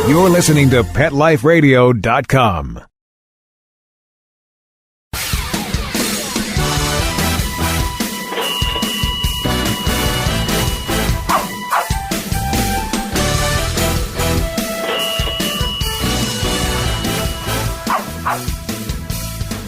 You're listening to PetLifeRadio.com.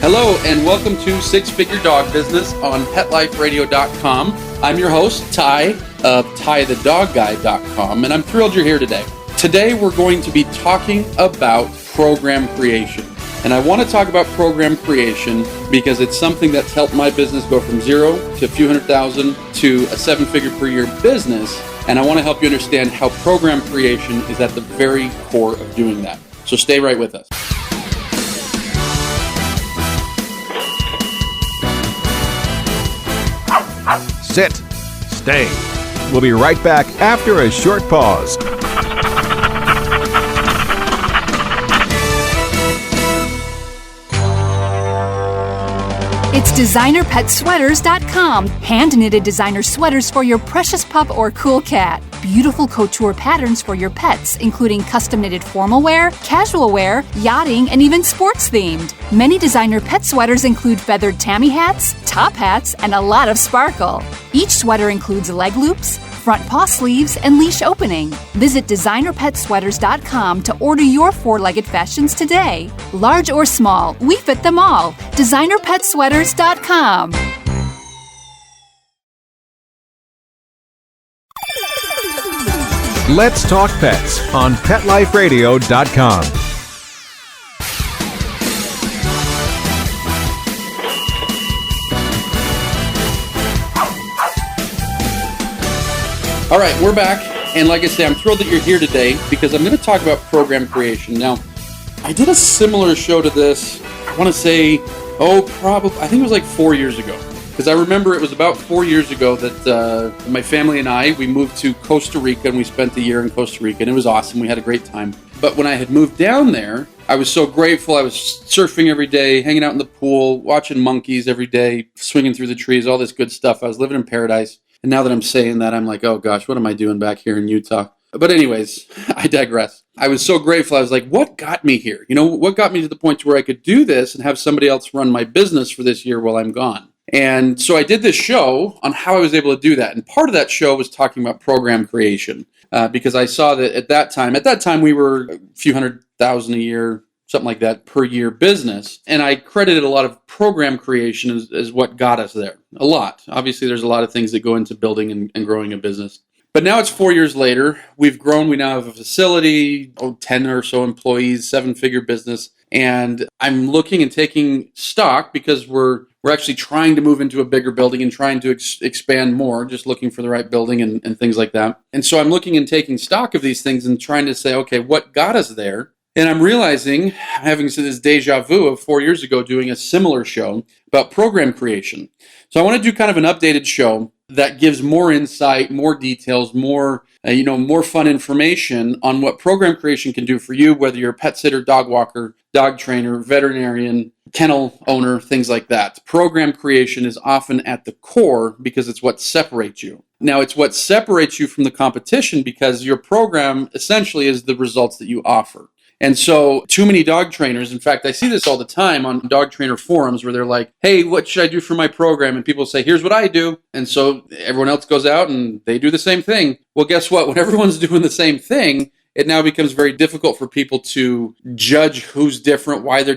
Hello and welcome to Six Figure Dog Business on PetLifeRadio.com. I'm your host, Ty, of TyTheDogGuy.com, and I'm thrilled you're here today. Today we're going to be talking about program creation. And I want to talk about program creation because it's something that's helped my business go from zero to a few $100,000 to a seven-figure per year business. And I want to help you understand how program creation is at the very core of doing that. So stay right with us. Sit. Stay. We'll be right back after a short pause. It's DesignerPetSweaters.com. Hand-knitted designer sweaters for your precious pup or cool cat. Beautiful couture patterns for your pets, including custom-knitted formal wear, casual wear, yachting, and even sports-themed. Many designer pet sweaters include feathered tammy hats, top hats, and a lot of sparkle. Each sweater includes leg loops, front paw sleeves, and leash opening. Visit DesignerPetSweaters.com to order your four-legged fashions today. Large or small, we fit them all. DesignerPetSweaters.com. Let's talk pets on PetLifeRadio.com. All right, we're back, and like I say, I'm thrilled that you're here today because I'm going to talk about program creation. Now, I did a similar show to this, I want to say, I think it was like 4 years ago, because I remember it was about 4 years ago that my family and I, we moved to Costa Rica, and we spent a year in Costa Rica, and it was awesome. We had a great time. But when I had moved down there, I was so grateful. I was surfing every day, hanging out in the pool, watching monkeys every day, swinging through the trees, all this good stuff. I was living in paradise. And now that I'm saying that, I'm like, oh gosh, what am I doing back here in Utah? But anyways, I digress. I was so grateful. I was like, what got me here? You know, what got me to the point to where I could do this and have somebody else run my business for this year while I'm gone? And so I did this show on how I was able to do that. And part of that show was talking about program creation because I saw that at that time we were a few $100,000 a year, something like that per year business. And I credited a lot of program creation as what got us there. A lot. Obviously, there's a lot of things that go into building and growing a business. But now it's 4 years later. We've grown. We now have a facility, 10 or so employees, seven-figure business. And I'm looking and taking stock because we're actually trying to move into a bigger building and trying to expand more, just looking for the right building and things like that. And so I'm looking and taking stock of these things and trying to say, okay, what got us there? And I'm realizing, having this deja vu of 4 years ago doing a similar show about program creation. So I want to do kind of an updated show that gives more insight, more details, more fun information on what program creation can do for you, whether you're a pet sitter, dog walker, dog trainer, veterinarian, kennel owner, things like that. Program creation is often at the core because it's what separates you. Now, it's what separates you from the competition because your program essentially is the results that you offer. And so too many dog trainers, in fact, I see this all the time on dog trainer forums where they're like, hey, what should I do for my program? And people say, here's what I do. And so everyone else goes out and they do the same thing. Well, guess what? When everyone's doing the same thing, it now becomes very difficult for people to judge who's different, why they're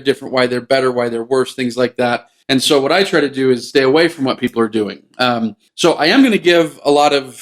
better, why they're worse, things like that. And so what I try to do is stay away from what people are doing. So I am going to give a lot of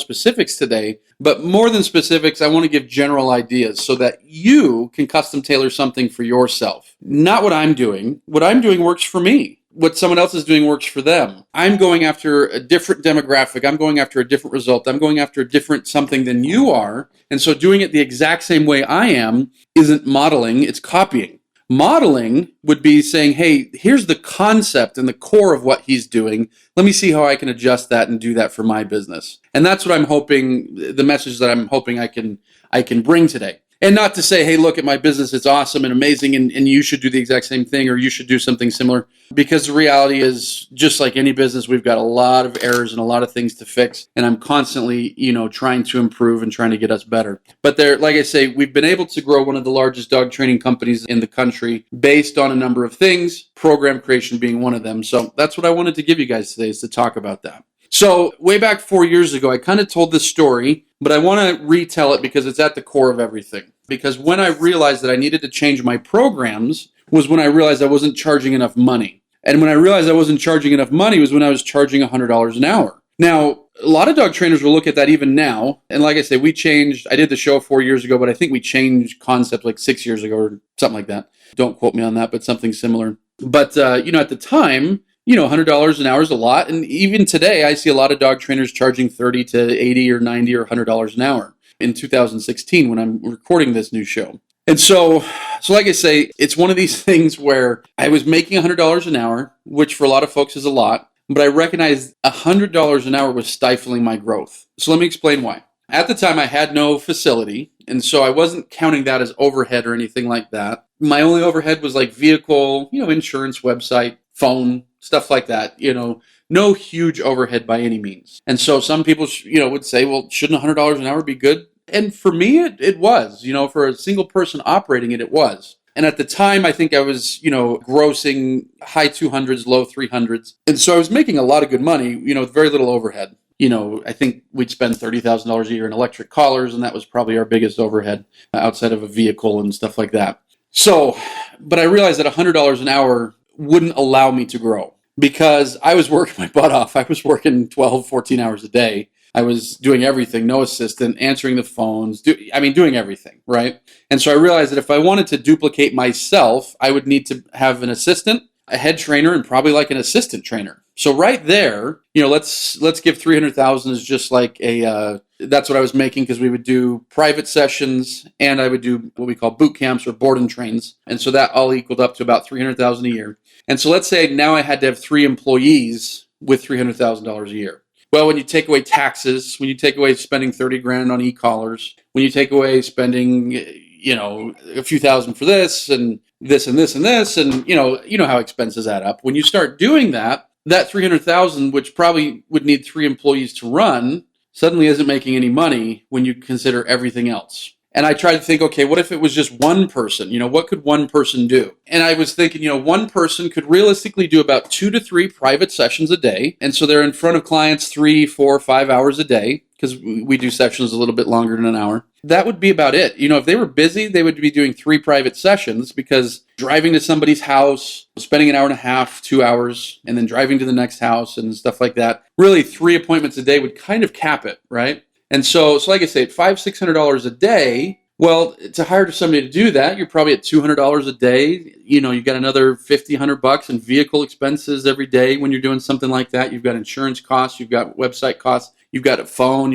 specifics today, but more than specifics, I want to give general ideas so that you can custom tailor something for yourself. Not what I'm doing. What I'm doing works for me. What someone else is doing works for them. I'm going after a different demographic. I'm going after a different result. I'm going after a different something than you are. And so doing it the exact same way I am isn't modeling, it's copying. Modeling would be saying, hey, here's the concept and the core of what he's doing. Let me see how I can adjust that and do that for my business. And that's what I'm hoping, the message that I'm hoping I can bring today. And not to say, hey, look at my business, it's awesome and amazing, and you should do the exact same thing, or you should do something similar. Because the reality is, just like any business, we've got a lot of errors and a lot of things to fix. And I'm constantly, trying to improve and trying to get us better. But like I say, we've been able to grow one of the largest dog training companies in the country based on a number of things, program creation being one of them. So that's what I wanted to give you guys today, is to talk about that. So way back 4 years ago, I kind of told this story, but I want to retell it because it's at the core of everything. Because when I realized that I needed to change my programs was when I realized I wasn't charging enough money. And when I realized I wasn't charging enough money was when I was charging $100 an hour. Now, a lot of dog trainers will look at that even now. And like I say, I did the show 4 years ago, but I think we changed concept like 6 years ago or something like that. Don't quote me on that, but something similar. But, at the time, $100 an hour is a lot. And even today, I see a lot of dog trainers charging $30 to $80 or $90 or $100 an hour in 2016 when I'm recording this new show. And so like I say, it's one of these things where I was making $100 an hour, which for a lot of folks is a lot, but I recognized $100 an hour was stifling my growth. So let me explain why. At the time, I had no facility, and so I wasn't counting that as overhead or anything like that. My only overhead was like vehicle, insurance, website, phone, stuff like that, no huge overhead by any means. And so some people, would say, well, shouldn't $100 an hour be good? And for me, it was, for a single person operating it was. And at the time, I think I was, grossing high 200s, low 300s. And so I was making a lot of good money, with very little overhead. I think we'd spend $30,000 a year in electric collars, and that was probably our biggest overhead outside of a vehicle and stuff like that. So, but I realized that $100 an hour wouldn't allow me to grow because I was working my butt off. I was working 12, 14 hours a day. I was doing everything, no assistant, answering the phones, doing everything, right? And so I realized that if I wanted to duplicate myself, I would need to have an assistant, a head trainer, and probably like an assistant trainer. So right there, let's give 300,000 as just like that's what I was making, because we would do private sessions and I would do what we call boot camps or board and trains. And so that all equaled up to about 300,000 a year. And so let's say now I had to have 3 employees with $300,000 a year. Well, when you take away taxes, when you take away spending 30 grand on e-collars, when you take away spending, a few thousand for this and this and this and this, and you know how expenses add up. When you start doing that 300,000, which probably would need 3 employees to run, suddenly isn't making any money when you consider everything else. And I tried to think, okay, what if it was just one person? What could one person do? And I was thinking, one person could realistically do about 2 to 3 private sessions a day. And so they're in front of clients 3, 4, 5 hours a day, because we do sessions a little bit longer than an hour. That would be about it. If they were busy, they would be doing 3 private sessions, because driving to somebody's house, spending an hour and a half, 2 hours, and then driving to the next house and stuff like that, really 3 appointments a day would kind of cap it, right? And so like I say, at $500, $600 a day, well, to hire somebody to do that, you're probably at $200 a day. You got another $50, $100 in vehicle expenses every day when you're doing something like that. You've got insurance costs, you've got website costs, you've got a phone,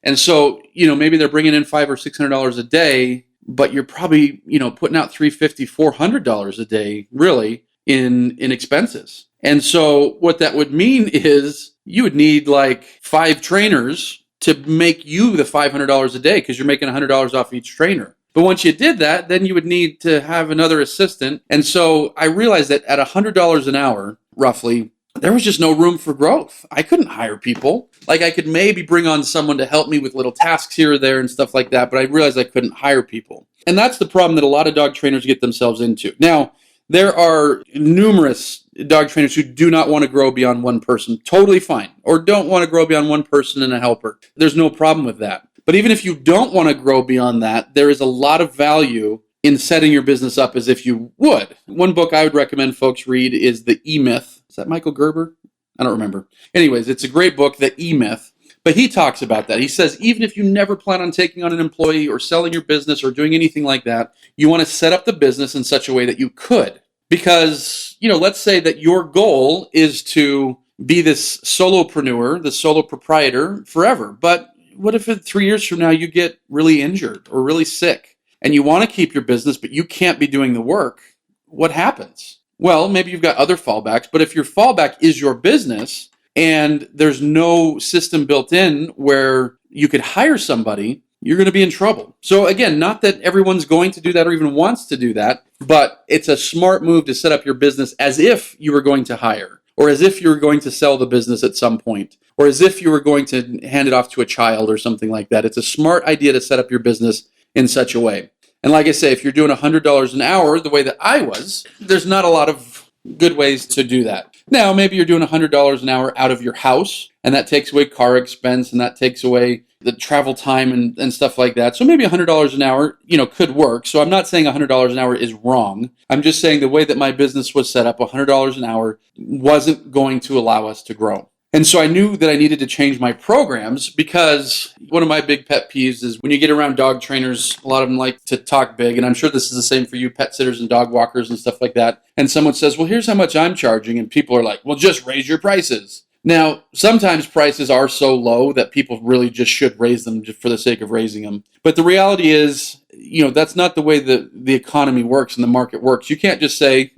and so, maybe they're bringing in $500 or $600 a day, but you're probably, putting out $350, $400 a day, really, in expenses. And so what that would mean is you would need like 5 trainers to make you the $500 a day, because you're making $100 off each trainer. But once you did that, then you would need to have another assistant. And so I realized that at $100 an hour, roughly, there was just no room for growth. I couldn't hire people. Like, I could maybe bring on someone to help me with little tasks here or there and stuff like that, but I realized I couldn't hire people. And that's the problem that a lot of dog trainers get themselves into. Now, there are numerous dog trainers who do not want to grow beyond one person. Totally fine. Or don't want to grow beyond one person and a helper. There's no problem with that. But even if you don't want to grow beyond that, there is a lot of value in setting your business up as if you would. One book I would recommend folks read is The E-Myth. Is that Michael Gerber? I don't remember. Anyways, it's a great book, The E-Myth. But he talks about that. He says, even if you never plan on taking on an employee or selling your business or doing anything like that, you want to set up the business in such a way that you could. Because, let's say that your goal is to be this solopreneur, the solo proprietor forever. But what if 3 years from now you get really injured or really sick and you want to keep your business, but you can't be doing the work? What happens? Well, maybe you've got other fallbacks, but if your fallback is your business and there's no system built in where you could hire somebody, you're going to be in trouble. So again, not that everyone's going to do that or even wants to do that, but it's a smart move to set up your business as if you were going to hire, or as if you were going to sell the business at some point, or as if you were going to hand it off to a child or something like that. It's a smart idea to set up your business in such a way. And like I say, if you're doing $100 an hour the way that I was, there's not a lot of good ways to do that. Now, maybe you're doing $100 an hour out of your house, and that takes away car expense, and that takes away the travel time and stuff like that. So maybe $100 an hour, could work. So I'm not saying $100 an hour is wrong. I'm just saying the way that my business was set up, $100 an hour wasn't going to allow us to grow. And so I knew that I needed to change my programs, because one of my big pet peeves is when you get around dog trainers, a lot of them like to talk big, and I'm sure this is the same for you pet sitters and dog walkers and stuff like that. And someone says, well, here's how much I'm charging. And people are like, well, just raise your prices. Now, sometimes prices are so low that people really just should raise them just for the sake of raising them. But the reality is, that's not the way the economy works and the market works. You can't just say,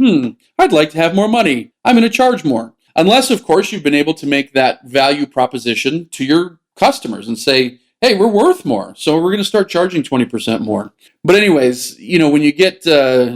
I'd like to have more money, I'm going to charge more. Unless, of course, you've been able to make that value proposition to your customers and say, hey, we're worth more, so we're going to start charging 20% more. But anyways, when you get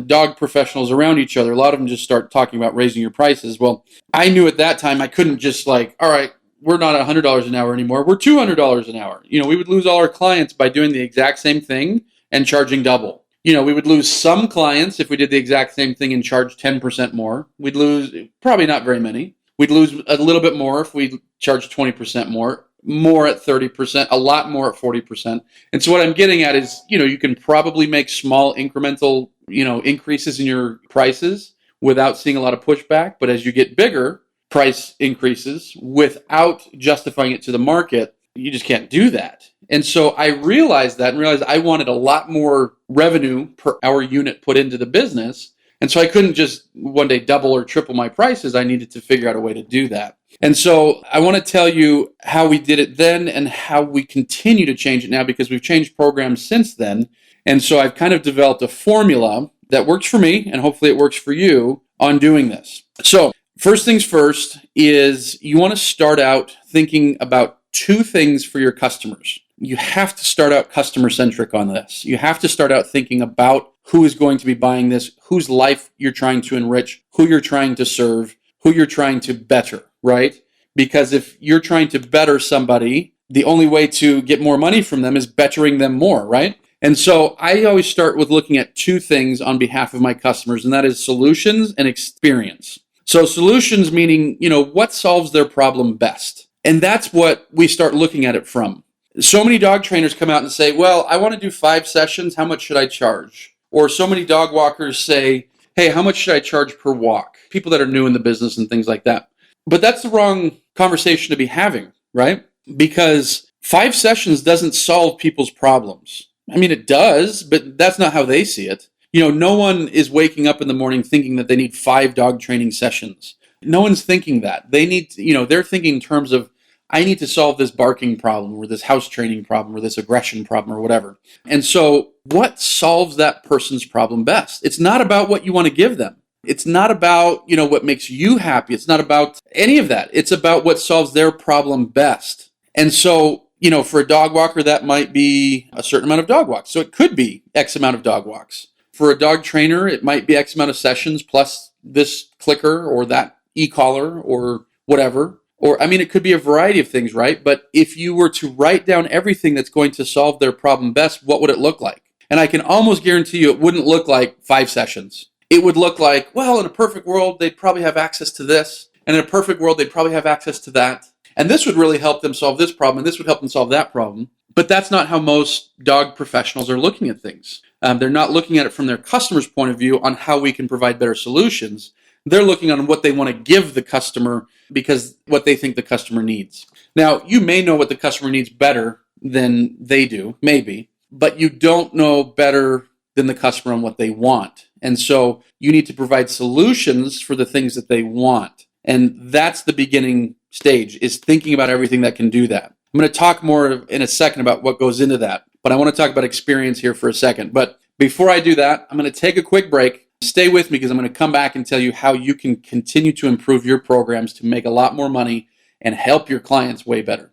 dog professionals around each other, a lot of them just start talking about raising your prices. Well, I knew at that time I couldn't just all right, we're not $100 an hour anymore, we're $200 an hour. We would lose all our clients by doing the exact same thing and charging double. We would lose some clients if we did the exact same thing and charged 10% more. We'd lose probably not very many. We'd lose a little bit more if we charged 20% more at 30%, a lot more at 40%. And so what I'm getting at is, you can probably make small incremental, increases in your prices without seeing a lot of pushback. But as you get bigger, price increases without justifying it to the market, you just can't do that. And so I realized that and realized I wanted a lot more revenue per hour unit put into the business. And so I couldn't just one day double or triple my prices. I needed to figure out a way to do that. And so I want to tell you how we did it then and how we continue to change it now, because we've changed programs since then. And so I've kind of developed a formula that works for me, and hopefully it works for you on doing this. So first things first is you want to start out thinking about two things for your customers. You have to start out customer-centric on this. You have to start out thinking about who is going to be buying this, whose life you're trying to enrich, who you're trying to serve, who you're trying to better, right? Because if you're trying to better somebody, the only way to get more money from them is bettering them more, right? And so I always start with looking at two things on behalf of my customers, and that is solutions and experience. So solutions meaning, what solves their problem best? And that's what we start looking at it from. So many dog trainers come out and say, well, I want to do 5 sessions. How much should I charge? Or so many dog walkers say, hey, how much should I charge per walk? People that are new in the business and things like that. But that's the wrong conversation to be having, right? Because 5 sessions doesn't solve people's problems. I mean, it does, but that's not how they see it. No one is waking up in the morning thinking that they need 5 dog training sessions. No one's thinking that. They need, they're thinking in terms of, I need to solve this barking problem or this house training problem or this aggression problem or whatever. And so what solves that person's problem best? It's not about what you want to give them. It's not about, what makes you happy. It's not about any of that. It's about what solves their problem best. And so, for a dog walker, that might be a certain amount of dog walks. So it could be X amount of dog walks. For a dog trainer, it might be X amount of sessions plus this clicker or that e-collar or whatever. Or, it could be a variety of things, right? But if you were to write down everything that's going to solve their problem best, what would it look like? And I can almost guarantee you it wouldn't look like 5 sessions. It would look like, well, in a perfect world, they'd probably have access to this. And in a perfect world, they'd probably have access to that. And this would really help them solve this problem, and this would help them solve that problem. But that's not how most dog professionals are looking at things. They're not looking at it from their customer's point of view on how we can provide better solutions. They're looking on what they want to give the customer because what they think the customer needs. Now, you may know what the customer needs better than they do, maybe, but you don't know better than the customer on what they want. And so you need to provide solutions for the things that they want. And that's the beginning stage, is thinking about everything that can do that. I'm going to talk more in a second about what goes into that, but I want to talk about experience here for a second. But before I do that, I'm going to take a quick break. Stay with me because I'm going to come back and tell you how you can continue to improve your programs to make a lot more money and help your clients way better.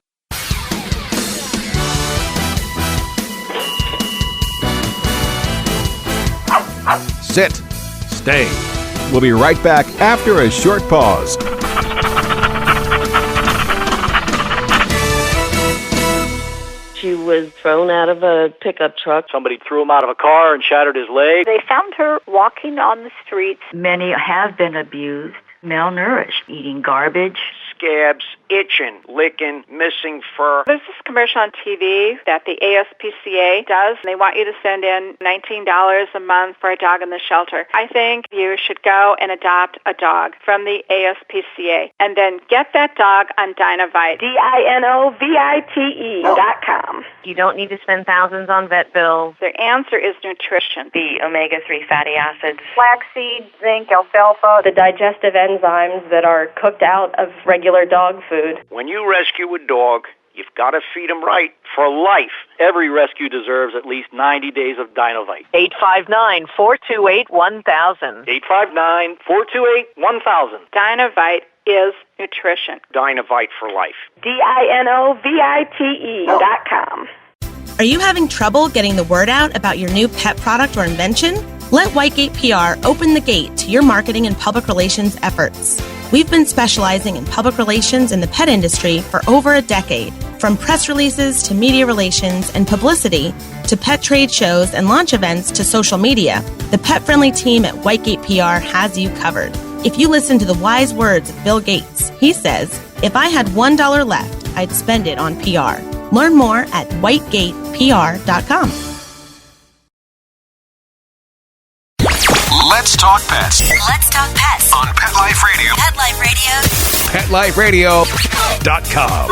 sit, stay. We'll be right back after a short pause. She was thrown out of a pickup truck. Somebody threw him out of a car and shattered his leg. They found her walking on the streets. Many have been abused, malnourished, eating garbage. Scabs, itching, licking, missing fur. There's this commercial on TV that the ASPCA does. They want you to send in $19 a month for a dog in the shelter. I think you should go and adopt a dog from the ASPCA and then get that dog on Dynovite. DINOVITE.com. You don't need to spend thousands on vet bills. The answer is nutrition. The omega-3 fatty acids. Flaxseed, zinc, alfalfa. The digestive enzymes that are cooked out of regular dog food. When you rescue a dog, you've got to feed him right for life. Every rescue deserves at least 90 days of Dynovite. 859-428-1000. 859-428-1000. Dynovite is nutrition. Dynovite for life. DINOVITE.com. Are you having trouble getting the word out about your new pet product or invention? Let Whitegate PR open the gate to your marketing and public relations efforts. We've been specializing in public relations in the pet industry for over a decade. From press releases to media relations and publicity to pet trade shows and launch events to social media, the pet-friendly team at Whitegate PR has you covered. If you listen to the wise words of Bill Gates, he says, "If I had $1 left, I'd spend it on PR." Learn more at whitegatepr.com. Let's talk pets Let's talk pets on Pet Life Radio. Pet Life Radio. PetLifeRadio.com.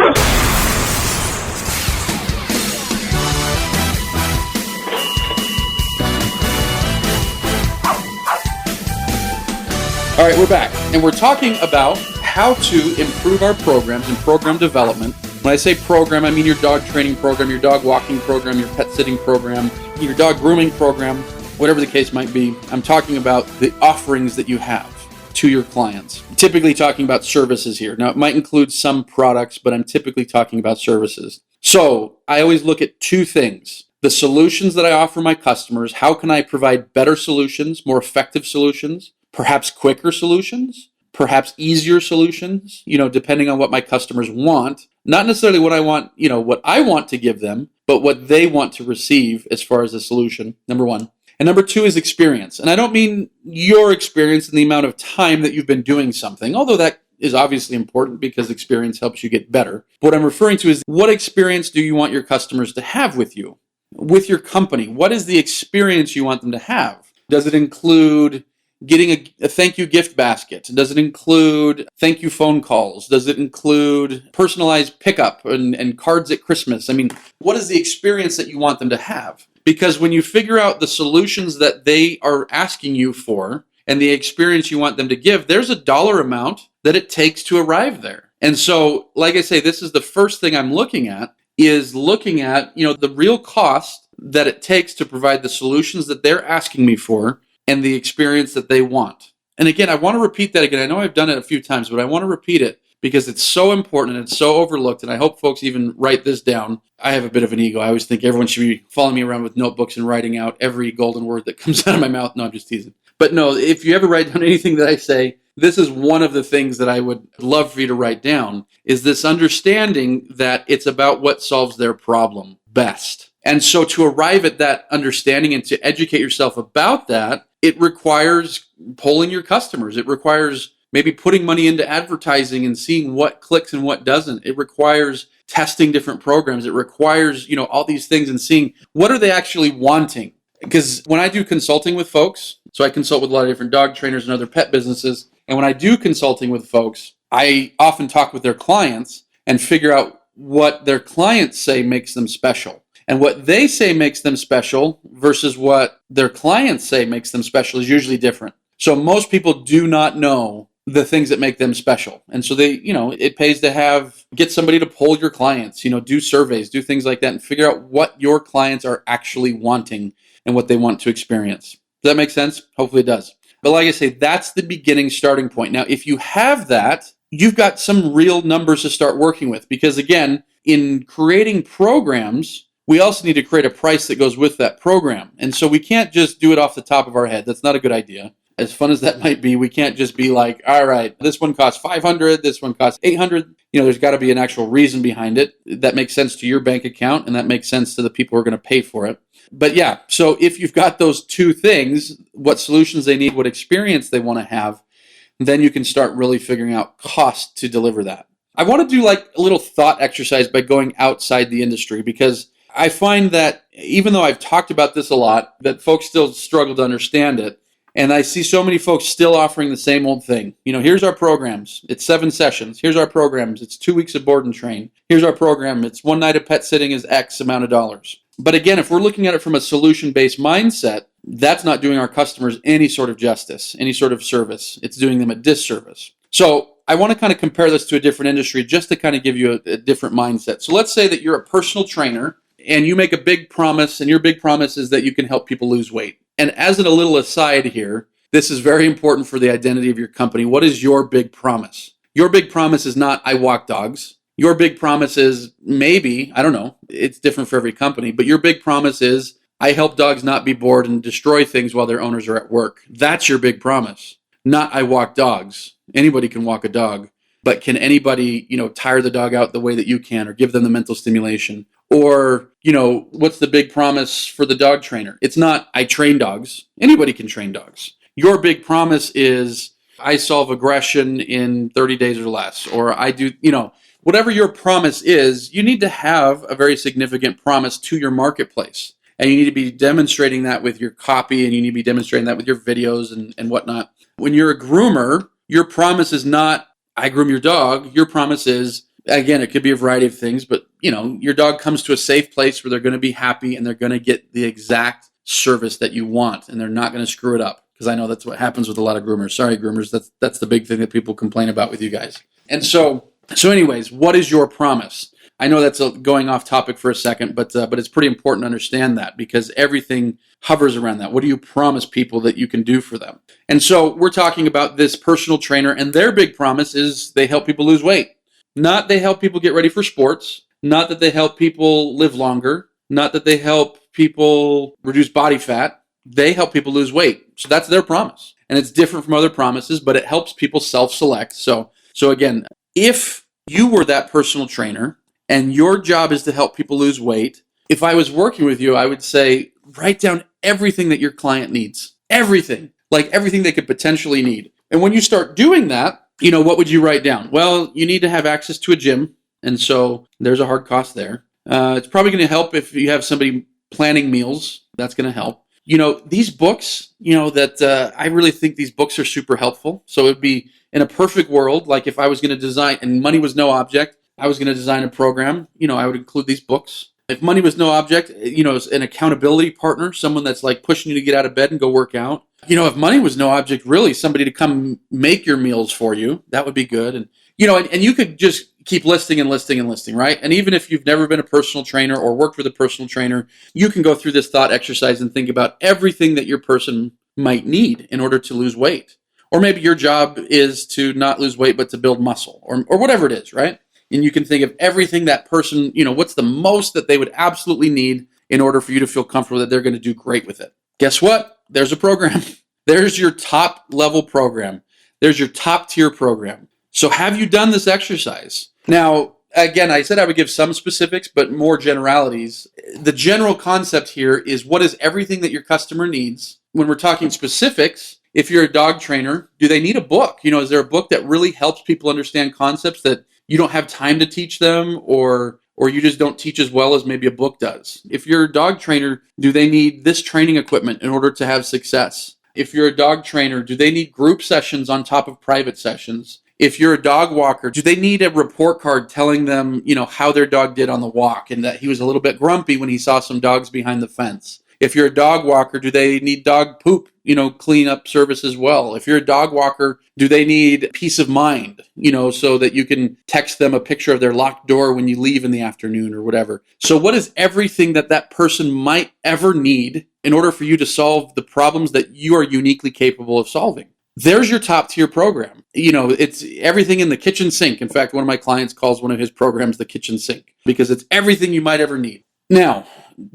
All right, we're back, and we're talking about how to improve our programs and program development. When I say program, I mean your dog training program, your dog walking program, your pet sitting program, your dog grooming program, whatever the case might be. I'm talking about the offerings that you have to your clients. I'm typically talking about services here. Now, it might include some products, but I'm typically talking about services. So I always look at two things. The solutions that I offer my customers, how can I provide better solutions, more effective solutions, perhaps quicker solutions, perhaps easier solutions, depending on what my customers want. Not necessarily what I want, what I want to give them, but what they want to receive as far as a solution, number one. And number two is experience. And I don't mean your experience in the amount of time that you've been doing something, although that is obviously important because experience helps you get better. What I'm referring to is what experience do you want your customers to have with you, with your company? What is the experience you want them to have? Does it include getting a thank you gift basket? Does it include thank you phone calls? Does it include personalized pickup and cards at Christmas? I mean, what is the experience that you want them to have? Because when you figure out the solutions that they are asking you for and the experience you want them to give, there's a dollar amount that it takes to arrive there. And so, like I say, this is the first thing I'm looking at, is looking at, the real cost that it takes to provide the solutions that they're asking me for and the experience that they want. And again, I want to repeat that again. I know I've done it a few times, but I want to repeat it because it's so important and it's so overlooked, and I hope folks even write this down. I have a bit of an ego. I always think everyone should be following me around with notebooks and writing out every golden word that comes out of my mouth. No, I'm just teasing. But no, if you ever write down anything that I say, this is one of the things that I would love for you to write down, is this understanding that it's about what solves their problem best. And so to arrive at that understanding and to educate yourself about that, it requires polling your customers. It requires maybe putting money into advertising and seeing what clicks and what doesn't. It requires testing different programs. It requires, all these things and seeing what are they actually wanting. Because when I do consulting with folks, so I consult with a lot of different dog trainers and other pet businesses, and when I do consulting with folks, I often talk with their clients and figure out what their clients say makes them special. And what they say makes them special versus what their clients say makes them special is usually different. So most people do not know the things that make them special. And so they, it pays to get somebody to poll your clients, do surveys, do things like that, and figure out what your clients are actually wanting and what they want to experience. Does that make sense? Hopefully it does. But like I say, that's the beginning starting point. Now, if you have that, you've got some real numbers to start working with. Because again, in creating programs, we also need to create a price that goes with that program. And so we can't just do it off the top of our head. That's not a good idea. As fun as that might be, we can't just be like, all right, this one costs $500, this one costs $800. There's got to be an actual reason behind it that makes sense to your bank account and that makes sense to the people who are going to pay for it. But yeah, so if you've got those two things, what solutions they need, what experience they want to have, then you can start really figuring out cost to deliver that. I want to do like a little thought exercise by going outside the industry, because I find that even though I've talked about this a lot, that folks still struggle to understand it. And I see so many folks still offering the same old thing. Here's our programs. It's 7 sessions. Here's our programs. It's 2 weeks of board and train. Here's our program. It's 1 night of pet sitting is X amount of dollars. But again, if we're looking at it from a solution-based mindset, that's not doing our customers any sort of justice, any sort of service. It's doing them a disservice. So I want to kind of compare this to a different industry just to kind of give you a different mindset. So let's say that you're a personal trainer and you make a big promise, and your big promise is that you can help people lose weight. And as a little aside here, this is very important for the identity of your company. What is your big promise? Your big promise is not, I walk dogs. Your big promise is maybe, I don't know, it's different for every company, but your big promise is, I help dogs not be bored and destroy things while their owners are at work. That's your big promise. Not, I walk dogs. Anybody can walk a dog, but can anybody, tire the dog out the way that you can, or give them the mental stimulation? Or, what's the big promise for the dog trainer? It's not, I train dogs. Anybody can train dogs. Your big promise is, I solve aggression in 30 days or less. Or I do, whatever your promise is, you need to have a very significant promise to your marketplace. And you need to be demonstrating that with your copy, and you need to be demonstrating that with your videos and whatnot. When you're a groomer, your promise is not, I groom your dog. Your promise is, again, it could be a variety of things, but your dog comes to a safe place where they're going to be happy and they're going to get the exact service that you want, and they're not going to screw it up. Because I know that's what happens with a lot of groomers. Sorry, groomers, that's the big thing that people complain about with you guys. And so anyways, what is your promise? I know that's going off topic for a second, but it's pretty important to understand that, because everything hovers around that. What do you promise people that you can do for them? And so we're talking about this personal trainer, and their big promise is they help people lose weight. Not they help people get ready for sports, not that they help people live longer, not that they help people reduce body fat. They help people lose weight. So that's their promise. And it's different from other promises, but it helps people self-select. So again, if you were that personal trainer and your job is to help people lose weight, if I was working with you, I would say, write down everything that your client needs. Everything. Like everything they could potentially need. And when you start doing that, what would you write down? Well, you need to have access to a gym. And so there's a hard cost there. It's probably going to help if you have somebody planning meals. That's going to help. These books, that I really think these books are super helpful. So it would be, in a perfect world, like if I was going to design, and money was no object, I was going to design a program, I would include these books. If money was no object, an accountability partner, someone that's like pushing you to get out of bed and go work out. If money was no object, really somebody to come make your meals for you, that would be good. And, and you could just keep listing and listing and listing, right? And even if you've never been a personal trainer or worked with a personal trainer, you can go through this thought exercise and think about everything that your person might need in order to lose weight. Or maybe your job is to not lose weight, but to build muscle, or whatever it is, right? And you can think of everything that person, what's the most that they would absolutely need in order for you to feel comfortable that they're going to do great with it. Guess what? There's a program. There's your top level program. There's your top tier program. So have you done this exercise? Now, again, I said I would give some specifics, but more generalities. The general concept here is, what is everything that your customer needs? When we're talking specifics, if you're a dog trainer, do they need a book? Is there a book that really helps people understand concepts that you don't have time to teach them, or you just don't teach as well as maybe a book does? If you're a dog trainer, do they need this training equipment in order to have success? If you're a dog trainer, do they need group sessions on top of private sessions? If you're a dog walker, do they need a report card telling them, how their dog did on the walk and that he was a little bit grumpy when he saw some dogs behind the fence? If you're a dog walker, do they need dog poop, clean up service as well? If you're a dog walker, do they need peace of mind, so that you can text them a picture of their locked door when you leave in the afternoon or whatever? So what is everything that person might ever need in order for you to solve the problems that you are uniquely capable of solving? There's your top tier program. It's everything in the kitchen sink. In fact, one of my clients calls one of his programs the kitchen sink, because it's everything you might ever need. Now,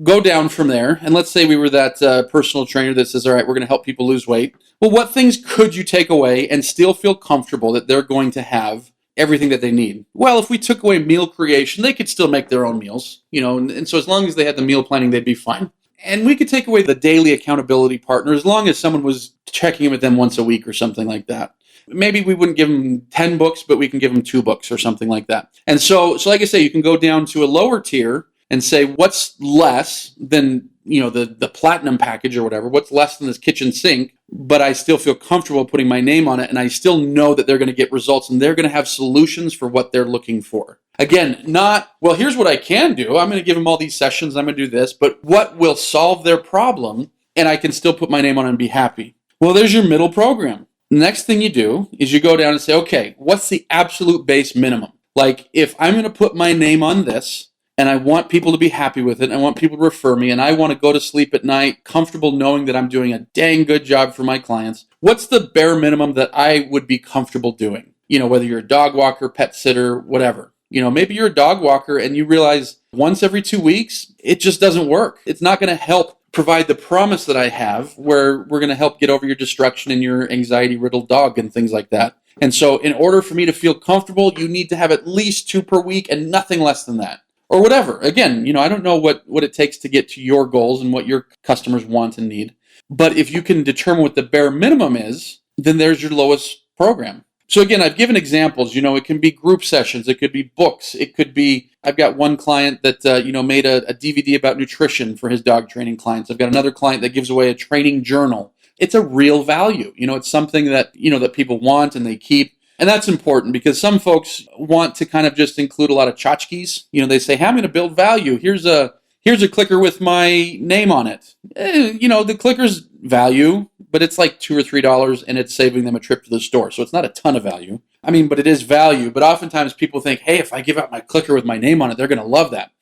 go down from there, and let's say we were that personal trainer that says, all right, we're going to help people lose weight. Well, what things could you take away and still feel comfortable that they're going to have everything that they need? Well, if we took away meal creation, they could still make their own meals, and so as long as they had the meal planning, they'd be fine. And we could take away the daily accountability partner as long as someone was checking in with them once a week or something like that. Maybe we wouldn't give them 10 books, but we can give them 2 books or something like that. And so like I say, you can go down to a lower tier and say, what's less than, the platinum package or whatever, what's less than this kitchen sink, but I still feel comfortable putting my name on it, and I still know that they're going to get results, and they're going to have solutions for what they're looking for. Again, not, well, here's what I can do. I'm going to give them all these sessions, I'm going to do this, but what will solve their problem, and I can still put my name on it and be happy? Well, there's your middle program. The next thing you do is you go down and say, okay, what's the absolute base minimum? Like, if I'm going to put my name on this, and I want people to be happy with it, I want people to refer me, and I want to go to sleep at night comfortable knowing that I'm doing a dang good job for my clients, what's the bare minimum that I would be comfortable doing? Whether you're a dog walker, pet sitter, whatever. Maybe you're a dog walker and you realize once every 2 weeks, it just doesn't work. It's not going to help provide the promise that I have where we're going to help get over your destruction and your anxiety-riddled dog and things like that. And so in order for me to feel comfortable, you need to have at least 2 per week and nothing less than that. Or whatever. Again, I don't know what it takes to get to your goals and what your customers want and need. But if you can determine what the bare minimum is, then there's your lowest program. So again, I've given examples. It can be group sessions. It could be books. It could be, I've got one client that, made a DVD about nutrition for his dog training clients. I've got another client that gives away a training journal. It's a real value. It's something that, that people want and they keep. And that's important because some folks want to kind of just include a lot of tchotchkes. They say, hey, I'm going to build value. Here's a clicker with my name on it. The clicker's value, but it's like $2 or $3 and it's saving them a trip to the store. So it's not a ton of value. But it is value. But oftentimes people think, hey, if I give out my clicker with my name on it, they're going to love that.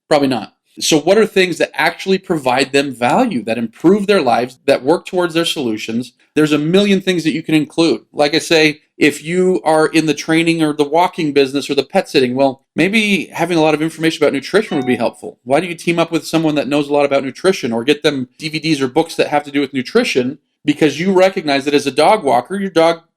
Probably not. So what are things that actually provide them value, that improve their lives, that work towards their solutions? There's a million things that you can include. Like I say, if you are in the training or the walking business or the pet sitting, well, maybe having a lot of information about nutrition would be helpful. Why do you team up with someone that knows a lot about nutrition or get them DVDs or books that have to do with nutrition? Because you recognize that as a dog walker,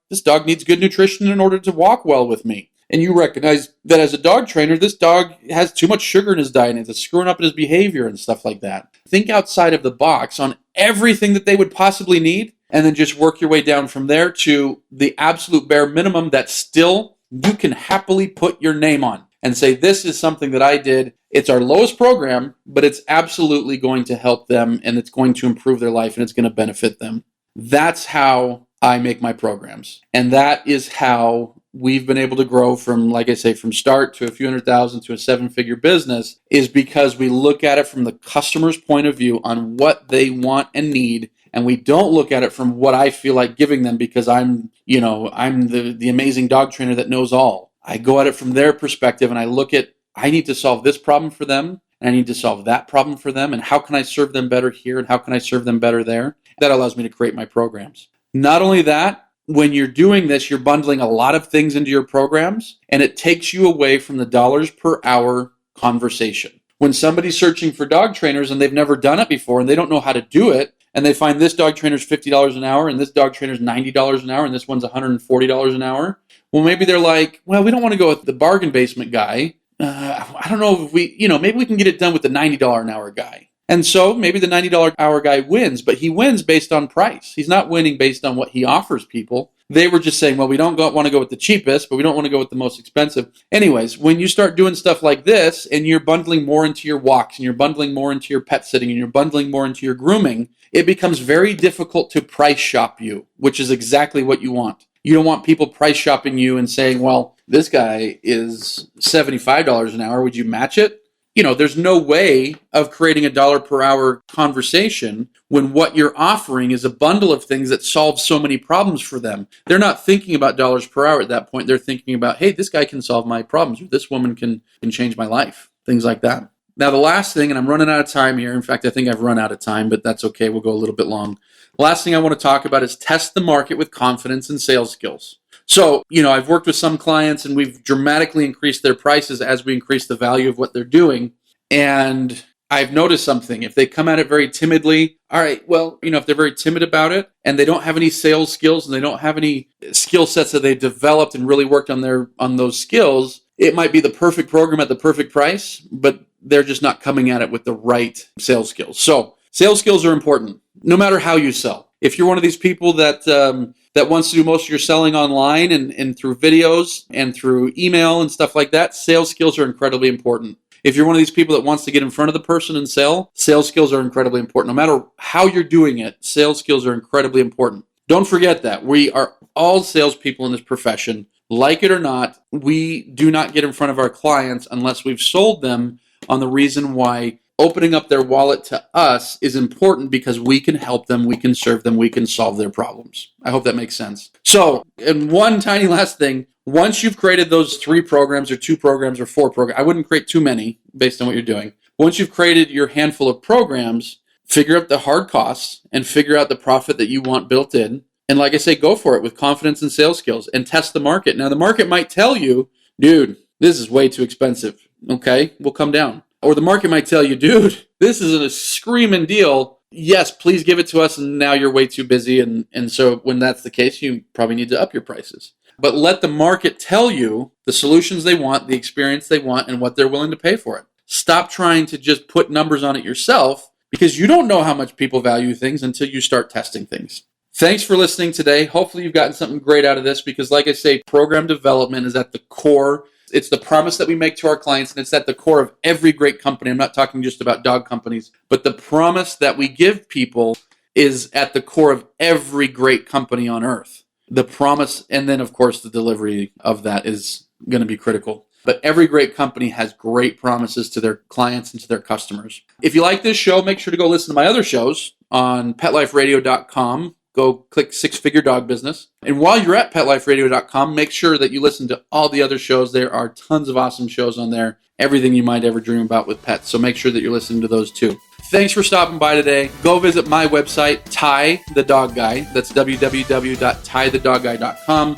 this dog needs good nutrition in order to walk well with me. And you recognize that as a dog trainer, this dog has too much sugar in his diet and it's screwing up his behavior and stuff like that. Think outside of the box on everything that they would possibly need, and then just work your way down from there to the absolute bare minimum that still you can happily put your name on and say, this is something that I did. It's our lowest program, but it's absolutely going to help them and it's going to improve their life and it's going to benefit them. That's how I make my programs. And that is how we've been able to grow from, like I say, from start to a few $100,000 to a 7-figure business, is because we look at it from the customer's point of view on what they want and need. And we don't look at it from what I feel like giving them because I'm the amazing dog trainer that knows all. I go at it from their perspective and I look at, I need to solve this problem for them and I need to solve that problem for them. And how can I serve them better here? And how can I serve them better there? That allows me to create my programs. Not only that, when you're doing this, you're bundling a lot of things into your programs, and it takes you away from the dollars per hour conversation. When somebody's searching for dog trainers and they've never done it before and they don't know how to do it, and they find this dog trainer's $50 an hour and this dog trainer's $90 an hour and this one's $140 an hour, well, maybe they're like, well, we don't want to go with the bargain basement guy. I don't know if maybe we can get it done with the $90 an hour guy. And so maybe the $90 an hour guy wins, but he wins based on price. He's not winning based on what he offers people. They were just saying, well, we don't want to go with the cheapest, but we don't want to go with the most expensive. Anyways, when you start doing stuff like this and you're bundling more into your walks and you're bundling more into your pet sitting and you're bundling more into your grooming, it becomes very difficult to price shop you, which is exactly what you want. You don't want people price shopping you and saying, well, this guy is $75 an hour. Would you match it? There's no way of creating a dollar per hour conversation when what you're offering is a bundle of things that solve so many problems for them. They're not thinking about dollars per hour at that point. They're thinking about, hey, this guy can solve my problems, or this woman can change my life, things like that. Now, the last thing, and I'm running out of time here. In fact, I think I've run out of time, but that's okay. We'll go a little bit long. The last thing I want to talk about is test the market with confidence and sales skills. So, I've worked with some clients and we've dramatically increased their prices as we increase the value of what they're doing. And I've noticed something. If they come at it very timidly, all right, well, if they're very timid about it and they don't have any sales skills and they don't have any skill sets that they've developed and really worked on those skills, it might be the perfect program at the perfect price, but they're just not coming at it with the right sales skills. So sales skills are important, no matter how you sell. If you're one of these people that wants to do most of your selling online and through videos and through email and stuff like that, sales skills are incredibly important. If you're one of these people that wants to get in front of the person and sell, sales skills are incredibly important. No matter how you're doing it, sales skills are incredibly important. Don't forget that. We are all salespeople in this profession. Like it or not, we do not get in front of our clients unless we've sold them on the reason why opening up their wallet to us is important, because we can help them, we can serve them, we can solve their problems. I hope that makes sense. So, and one tiny last thing, once you've created those 3 programs or 2 programs or 4 programs, I wouldn't create too many based on what you're doing. Once you've created your handful of programs, figure out the hard costs and figure out the profit that you want built in. And like I say, go for it with confidence and sales skills and test the market. Now, the market might tell you, dude, this is way too expensive. Okay, we'll come down. Or the market might tell you, dude, this is a screaming deal. Yes, please give it to us. And now you're way too busy. And so when that's the case, you probably need to up your prices. But let the market tell you the solutions they want, the experience they want, and what they're willing to pay for it. Stop trying to just put numbers on it yourself, because you don't know how much people value things until you start testing things. Thanks for listening today. Hopefully you've gotten something great out of this, because like I say, program development is at the core. It's the promise that we make to our clients, and it's at the core of every great company. I'm not talking just about dog companies, but the promise that we give people is at the core of every great company on earth. The promise, and then, of course, the delivery of that is going to be critical. But every great company has great promises to their clients and to their customers. If you like this show, make sure to go listen to my other shows on PetLifeRadio.com. Go click 6 Figure Dog Business. And while you're at PetLifeRadio.com, make sure that you listen to all the other shows. There are tons of awesome shows on there. Everything you might ever dream about with pets. So make sure that you're listening to those too. Thanks for stopping by today. Go visit my website, Ty the Dog Guy. That's www.tythedogguy.com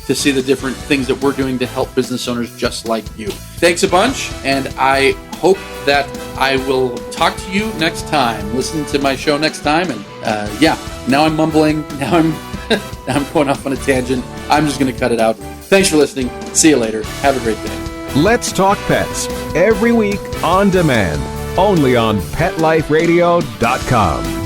to see the different things that we're doing to help business owners just like you. Thanks a bunch, and I hope that I will talk to you next time. Listen to my show next time, and now I'm mumbling. Now I'm going off on a tangent. I'm just going to cut it out. Thanks for listening. See you later. Have a great day. Let's Talk Pets, every week on demand, only on PetLifeRadio.com.